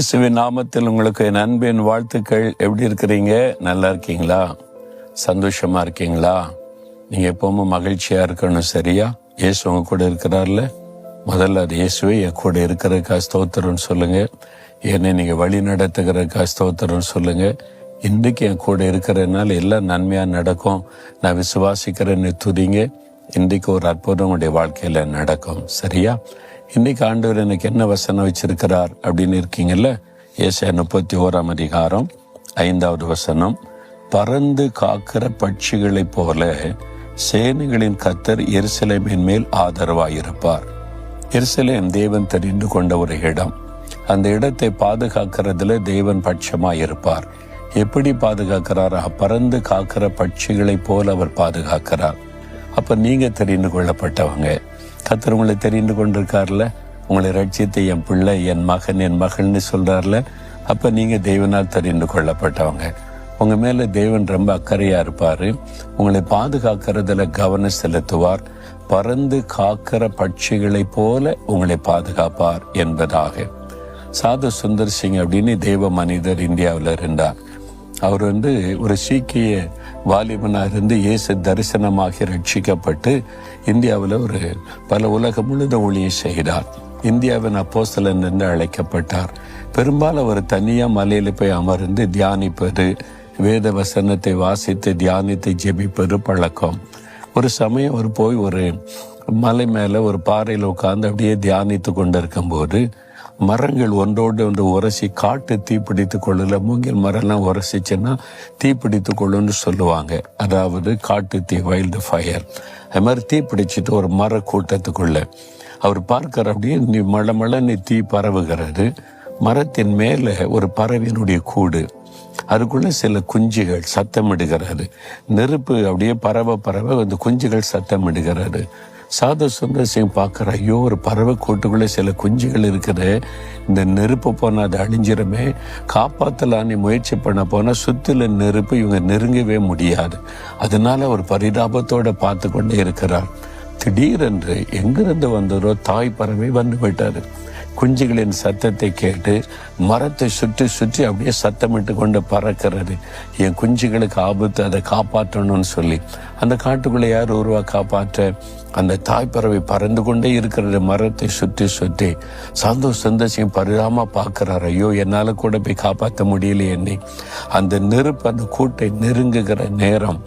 இயேசுவின் நாமத்தில் உங்களுக்கு என் அன்பின் வாழ்த்துக்கள். எப்படி இருக்கிறீங்க? நல்லா இருக்கீங்களா? சந்தோஷமா இருக்கீங்களா? நீங்க எப்பவும் மகிழ்ச்சியா இருக்கணும். சரியா? இயேசு உங்க கூட இருக்கிறார்ல. முதல்ல அது இயேசுவே என் கூட இருக்கிறதுக்கா ஸ்தோத்திரம்னு சொல்லுங்க. என்னை நீங்க வழி நடத்துகிறதுக்கா ஸ்தோத்திரம்னு சொல்லுங்க. இன்றைக்கு என் கூட இருக்கிறதுனால எல்லாம் நன்மையா நடக்கும். நான் விசுவாசிக்கிறேன்னு துதிங்க. இன்றைக்கு ஒரு அற்புதம் உங்களுடைய வாழ்க்கையில நடக்கும். சரியா? இன்னைக்கு ஆண்டவர் எனக்கு என்ன வசனம் வச்சிருக்கிறார் அப்படின்னு இருக்கீங்கல்ல. ஏசாயா 31 வசனம், பறந்து காக்கிற பட்சிகளைப் போல சேனைகளின் கர்த்தர் எருசலேமின் மேல் ஆதரவாயிருப்பார். எருசலேம் தேவன் தெரிந்து கொண்ட ஒரு இடம். அந்த இடத்தை பாதுகாக்கிறதுல தேவன் பட்சமாயிருப்பார். எப்படி பாதுகாக்கிறார்? பறந்து காக்கிற பட்சிகளைப் போல அவர் பாதுகாக்கிறார். அப்ப நீங்க தெரிந்து கொள்ளப்பட்டவங்க. கர்த்தர் உங்களை தெரிந்து கொண்டிருக்கார்ல. உங்களை ரட்சித்த என் பிள்ளை, என் மகன், என் மகள்னு சொல்றாருல. அப்ப நீங்க தேவனால் தெரிந்து கொள்ளப்பட்டவங்க. உங்க மேல தேவன் ரொம்ப அக்கறையா இருப்பாரு. உங்களை பாதுகாக்கிறதுல கவனம் செலுத்துவார். பறந்து காக்கிற பட்சிகளை போல உங்களை பாதுகாப்பார் என்பதாக. சாது சுந்தர் சிங் அப்படின்னு தேவ மனிதர் இந்தியாவில் இருந்தார். அவர் ஒரு சீக்கிய வாலிபனாக இருந்து இயேசு தரிசனமாகி ரட்சிக்கப்பட்டு இந்தியாவில் பல உலகம் முழுதும் ஊழியம் செய்தார். இந்தியாவின் அப்போஸ்தலன் என்று அழைக்கப்பட்டார். பெரும்பாலும் அவர் தனியாக மலையில் போய் அமர்ந்து தியானிப்பது, வேத வசனத்தை வாசித்து தியானித்து ஜெபிப்பது பழக்கம். ஒரு சமயம் அவர் போய் ஒரு மலை மேலே ஒரு பாறையில் உட்கார்ந்து அப்படியே தியானித்து கொண்டு இருக்கும்போது மரங்கள் ஒன்றோடு ஒன்று உரசி காட்டு தீப்பிடித்து கொள்ளல. மூங்கில் மரம்லாம் உரசிச்சுன்னா தீப்பிடித்து கொள்ளுன்னு சொல்லுவாங்க. அதாவது காட்டு தீ, வைல்டு ஃபயர். அது மாதிரி தீப்பிடிச்சிட்டு ஒரு மர கூட்டத்துக்குள்ள அவர் பார்க்கிற அப்படியே மழை தீ பரவுகிறது. மரத்தின் மேலே ஒரு பறவையினுடைய கூடு, அதுக்குள்ள சில குஞ்சுகள் சத்தமிடுகிறது. நெருப்பு அப்படியே பறவை அந்த குஞ்சுகள் சத்தமிடுகிறது. சாது சுந்தர் சிங் பார்க்குற, ஐயோ, ஒரு பறவை கூட்டுக்குள்ளே சில குஞ்சுகள் இருக்குது. இந்த நெருப்பு போனால் அது அழிஞ்சிருமே. காப்பாற்றலான்னு முயற்சி பண்ண போனால் சுற்றில நெருப்பு, இவங்க நெருங்கவே முடியாது. அதனால ஒரு பரிதாபத்தோடு பார்த்து கொண்டே இருக்கிறார். திடீரென்று எங்கிருந்து வந்ததோ தாய் பறவை வந்து விட்டாரு. குஞ்சுகளின் சத்தத்தை கேட்டு மரத்தை சுற்றி சுற்றி அப்படியே சத்தமிட்டு கொண்டு பறக்கிறது. என் குஞ்சுகளுக்கு ஆபத்து, அதை காப்பாற்றணும்னு சொல்லி. அந்த காட்டுக்குள்ளே யார் உருவா காப்பாற்ற? அந்த தாய்ப்பறவை பறந்து கொண்டே இருக்கிற மரத்தை சுற்றி சுற்றி. சந்தோஷம் பரிதாம பார்க்கிறார். ஐயோ, என்னால கூட போய் காப்பாற்ற முடியல என்னை. அந்த நெருப்பு அந்த கூட்டை நெருங்குகிற நேரம்